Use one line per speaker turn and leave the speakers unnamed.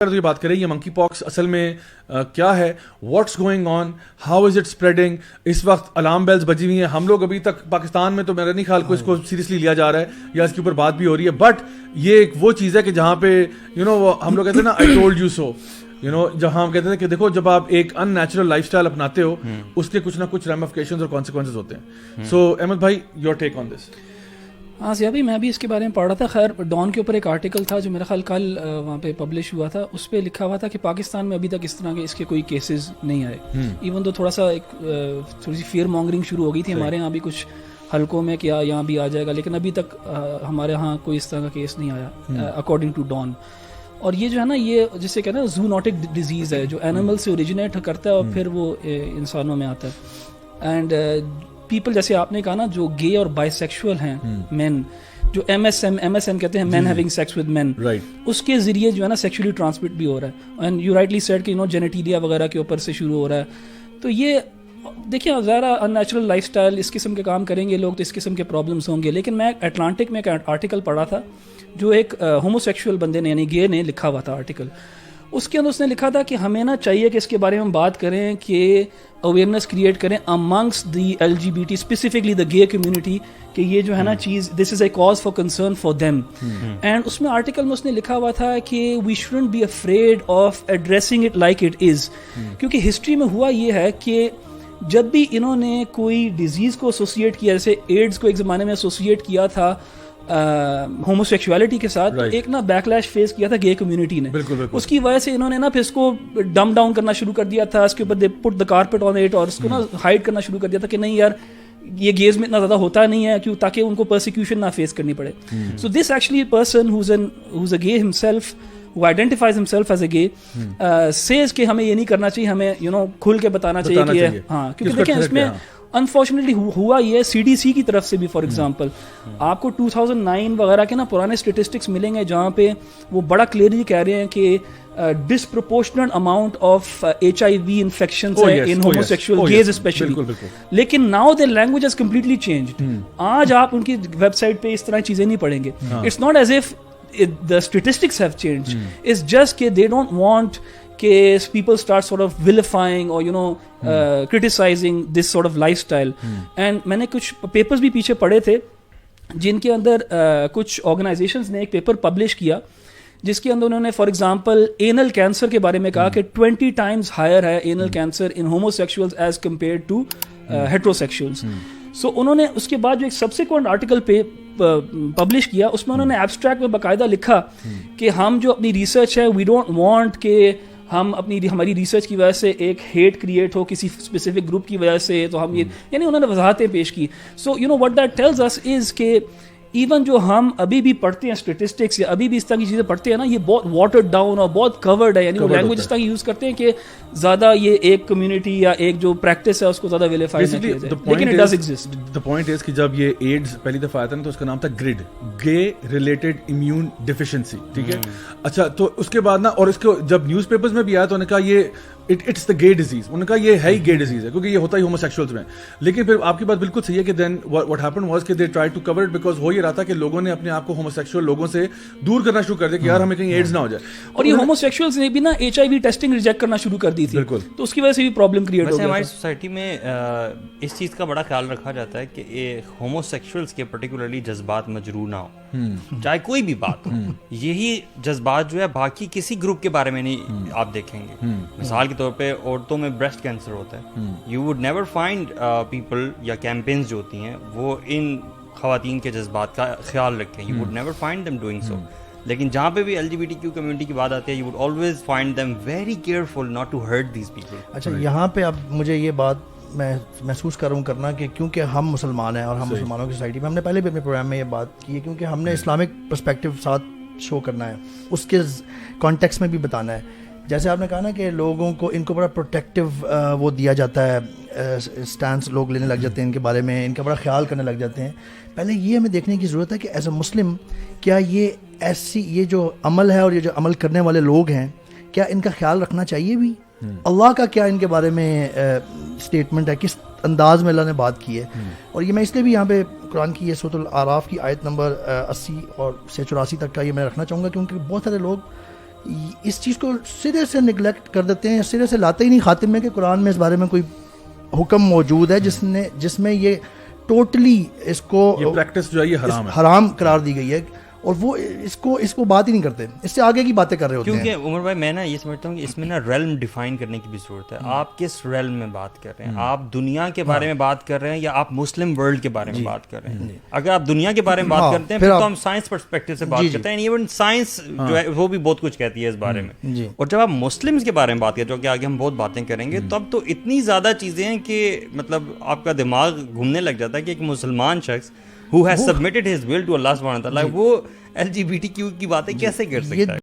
یہ بات کریں یہ منکی پاکس اصل میں کیا ہے, what's going on, how is it spreading. اس وقت الارم بیلز بجی ہوئی ہیں. ہم لوگ ابھی تک پاکستان میں تو میرا نہیں خیال کو اس کو سیریسلی لیا جا رہا ہے یا اس کے اوپر بات بھی ہو رہی ہے, بٹ یہ ایک وہ چیز ہے کہ جہاں پہ ہم لوگ کہتے ہیں نا آئی ٹولڈ یو سو, جہاں ہم کہتے ہیں کہ دیکھو جب آپ ایک ان نیچرل لائف اسٹائل اپناتے ہو اس کے کچھ نہ کچھ ریمیفیکیشنز اور کانسیکوینسز ہوتے ہیں. سو احمد بھائی یور ٹیک آن دس.
ہاں ضیاء بھائی, میں بھی اس کے بارے میں پڑھ رہا تھا. خیر ڈان کے اوپر ایک آرٹیکل تھا جو میرا خیال کل وہاں پہ پبلش ہوا تھا, اس پہ لکھا ہوا تھا کہ پاکستان میں ابھی تک اس طرح کے اس کے کوئی کیسز نہیں آئے. ایون تو تھوڑا سا ایک تھوڑی سی فیئر مانگرنگ شروع ہو گئی تھی ہمارے یہاں بھی کچھ حلقوں میں, کیا یہاں بھی آ جائے گا, لیکن ابھی تک ہمارے یہاں کوئی اس طرح کا کیس نہیں آیا اکارڈنگ ٹو ڈان. اور یہ جو ہے نا یہ جسے کہتے ہیں زونوٹک ڈیزیز ہے جو اینیمل سے اوریجنیٹ کرتا ہے اور پھر وہ انسانوں میں آتا ہے. اینڈ پیپل جیسے آپ نے کہا نا جو گے اور بائی سیکشول ہیں مین, جو ایم ایس این کہتے ہیں مین ہیونگ سیکس ود مین, اس کے ذریعے جو ہے نا سیکشولی ٹرانسمٹ بھی ہو رہا ہے. اینڈ یو رائٹلی سیڈ کہ جینیٹیلیا وغیرہ کے اوپر سے شروع ہو رہا ہے. تو یہ دیکھیں ظاہر ان نیچرل لائف اسٹائل اس قسم کے کام کریں گے لوگ تو اس قسم کے پرابلمس ہوں گے. لیکن میں اٹلانٹک میں ایک آرٹیکل پڑھا تھا جو ایک ہومو سیکشول بندے نے یعنی گے نے لکھا ہوا تھا آرٹیکل. اس کے اندر اس نے لکھا تھا کہ ہمیں نا چاہیے کہ اس کے بارے میں ہم بات کریں کہ اویئرنیس کریٹ کریں amongst the LGBT specifically the gay community کہ یہ جو ہے نا چیز this is a cause for concern for them. And اس میں آرٹیکل میں اس نے لکھا ہوا تھا کہ we shouldn't be afraid of addressing it like it is, کیونکہ ہسٹری میں ہوا یہ ہے کہ جب بھی انہوں نے کوئی ڈیزیز کو ایسوسیٹ کیا, جیسے ایڈز کو ایک زمانے میں ایسوسیٹ کیا تھا ہومو سیکشوالٹی کے ساتھ, تو ایک نا بیک لیش فیس کیا تھا گے کمیونٹی نے. اس کی وجہ سے انہوں نے نا پھر اس کو ڈم ڈاؤن کرنا شروع کر دیا تھا, اس کے اوپر دے پٹ دا کارپیٹ آن اٹ, اور اس کو نا ہائڈ کرنا شروع کر دیا تھا کہ نہیں یار یہ گیز میں اتنا زیادہ ہوتا نہیں ہے, کیوں تاکہ ان کو پرسیکیوشن نہ فیس کرنی پڑے. سو this actually person who's a گے himself who identifies himself as a gay says کہ ہمیں یہ نہیں کرنا چاہیے, ہمیں کھل کے بتانا چاہیے کہ ہاں, کیونکہ دیکھیں اس میں انفارچونیٹلی ہوا یہ CDC کی طرف سے بھی فار ایگزامپل آپ کو 2009 وغیرہ کے نا پرانے اسٹیٹسٹکس ملیں گے جہاں پہ وہ بڑا کلیئرلی کہہ رہے ہیں کہ disproportionate amount of HIV infections ہیں ان ہوموسیکشول گیز اسپیشلی. لیکن now their language has completely changed. آج آپ ان کی ویب سائٹ پہ اس طرح چیزیں نہیں پڑھیں گے. It's not as if the statistics have changed. It's just that they don't want کہ people start sort of vilifying or criticizing this sort of lifestyle. And میں نے کچھ پیپرز بھی پیچھے پڑھے تھے جن کے اندر کچھ آرگنائزیشنز نے ایک پیپر پبلش کیا جس کے اندر انہوں نے فار ایگزامپل اینل کینسر کے بارے میں کہا کہ 20 times ہائر ہے anal cancer in homosexuals as compared to heterosexuals. So انہوں نے اس کے بعد جو ایک سبسیکوینٹ آرٹیکل پہ پبلش کیا اس میں انہوں نے ایبسٹریکٹ میں باقاعدہ لکھا کہ ہم جو اپنی ریسرچ ہے وی ڈونٹ وانٹ کہ ہم ہماری ریسرچ کی وجہ سے ایک ہیٹ کریٹ ہو کسی اسپیسیفک گروپ کی وجہ سے, تو ہم یہ یعنی انہوں نے وضاحتیں پیش کی. So what that tells us is کہ ایون جو ہم ابھی بھی پڑھتے ہیں اسٹیٹسٹکس یا ابھی بھی اس طرح کی چیزیں پڑھتے ہیں نا, یہ بہت واٹرڈ ڈاؤن اور بہت کورڈ ہے, یعنی وہ لینگویج اس طرح کی یوز کرتے ہیں کہ زیادہ یہ ایک کمیونٹی یا ایک جو پریکٹس ہے اس کو زیادہ ویلیفائی نہ کیا جائے, لیکن it does exist.
The point is کہ جب یہ ایڈز پہلی دفعہ آیا تھا تو اس کا نام تھا گرڈ, گے ریلیٹڈ امیون ڈیفیشنسی, ٹھیک ہے. اچھا تو اس کے بعد نا, اور اس کو جب نیوز پیپرز میں بھی آیا تو انہوں نے کہا یہ اٹس دا گے ڈیزیز, انہوں نے کہا یہ ہے ہی گے ڈیزیز ہے کیونکہ یہ ہوتا ہی ہوموسیکشولز میں. لیکن پھر آپ کی بات بالکل صحیح ہے کہ دین واٹ ہیپن واز کہ they try to cover it because ہو یہ رہا تھا کہ لوگوں نے اپنے آپ کو ہوموسیکشول لوگوں سے دور کرنا شروع کر دیا کہ یار ہمیں کہیں ایڈز نہ ہو جائے. اور
یہ ہوموسیکشولز نے بھی نا HIV ٹیسٹنگ ریجیکٹ کرنا شروع کر دی تھی, بالکل, تو اس کی وجہ سے بھی پرابلم کریٹ ہو گیا.
ہماری سوسائٹی میں اس چیز کا بڑا خیال رکھا جاتا ہے کہ ہوموسیکشولز کے پرٹیکولرلی جذبات مجروح نہ ہو, چاہے کوئی بھی بات ہو. یہی جذبات جو ہے باقی کسی گروپ کے بارے میں نہیں آپ دیکھیں گے. مثال کے طور پہ عورتوں میں بریسٹ کینسر ہوتا ہے, you would never find people یا کیمپینز جو ہوتی ہیں وہ ان خواتین کے جذبات کا خیال رکھیں, you would never find them doing so. لیکن جہاں پہ بھی LGBTQ کمیونٹی کی بات آتی ہے, you would always find them very careful not to hurt these people.
اچھا یہاں پہ اب مجھے یہ بات میں محسوس کر رہا ہوں کرنا کہ کیونکہ ہم مسلمان ہیں اور ہم مسلمانوں کی سوسائٹی میں, ہم نے پہلے بھی اپنے پروگرام میں یہ بات کی ہے کیونکہ ہم نے اسلامک پرسپیکٹیو ساتھ شو کرنا ہے, اس کے کانٹیکس میں بھی بتانا ہے. جیسے آپ نے کہا نا کہ لوگوں کو ان کو بڑا پروٹیکٹیو وہ دیا جاتا ہے, اسٹانس لوگ لینے لگ جاتے ہیں ان کے بارے میں, ان کا بڑا خیال کرنے لگ جاتے ہیں. پہلے یہ ہمیں دیکھنے کی ضرورت ہے کہ ایز اے مسلم کیا یہ ایسی یہ جو عمل ہے اور یہ جو عمل کرنے والے لوگ ہیں کیا ان کا خیال رکھنا چاہیے بھی؟ اللہ کا کیا ان کے بارے میں اسٹیٹمنٹ ہے, کس انداز میں اللہ نے بات کی ہے. اور یہ میں اس لیے بھی یہاں پہ قرآن کی یہ سورۃ الاعراف کی آیت نمبر 80 اور سے 84 تک کا یہ میں رکھنا چاہوں گا کیونکہ بہت سارے لوگ اس چیز کو سرے سے نگلیکٹ کر دیتے ہیں, سرے سے لاتے ہی نہیں خاتمے میں کہ قرآن میں اس بارے میں کوئی حکم موجود ہے جس میں یہ ٹوٹلی اس کو
یہ پریکٹس جو ہے یہ حرام ہے,
حرام قرار دی گئی ہے, اور وہ اس کو بات ہی نہیں کرتے, اس سے آگے کی باتیں کر رہے ہوتے ہیں.
کیونکہ عمر بھائی میں نا یہ سمجھتا ہوں کہ اس میں نا ریلم ڈیفائن کرنے کی بھی ضرورت ہے. آپ کس ریلم میں بات کر رہے ہیں, آپ دنیا کے بارے میں بات کر رہے ہیں یا آپ مسلم ورلڈ کے بارے میں بات کر رہے ہیں؟ اگر آپ دنیا کے بارے میں بات کرتے ہیں پھر تو ہم سائنس پرسپیکٹو سے بات کرتے ہیں, ایون سائنس جو ہے وہ بھی بہت کچھ کہتی ہے اس بارے میں. اور جب آپ مسلمس کے بارے میں بات کریں, جو کہ آگے ہم بہت باتیں کریں گے, تب تو اتنی زیادہ چیزیں ہیں کہ مطلب آپ کا دماغ گھومنے لگ جاتا ہے کہ ایک مسلمان شخص who has submitted his will to Allah subhanahu wa ta'ala وہ LGBT کی باتیں کیسے کر سکتا ہے.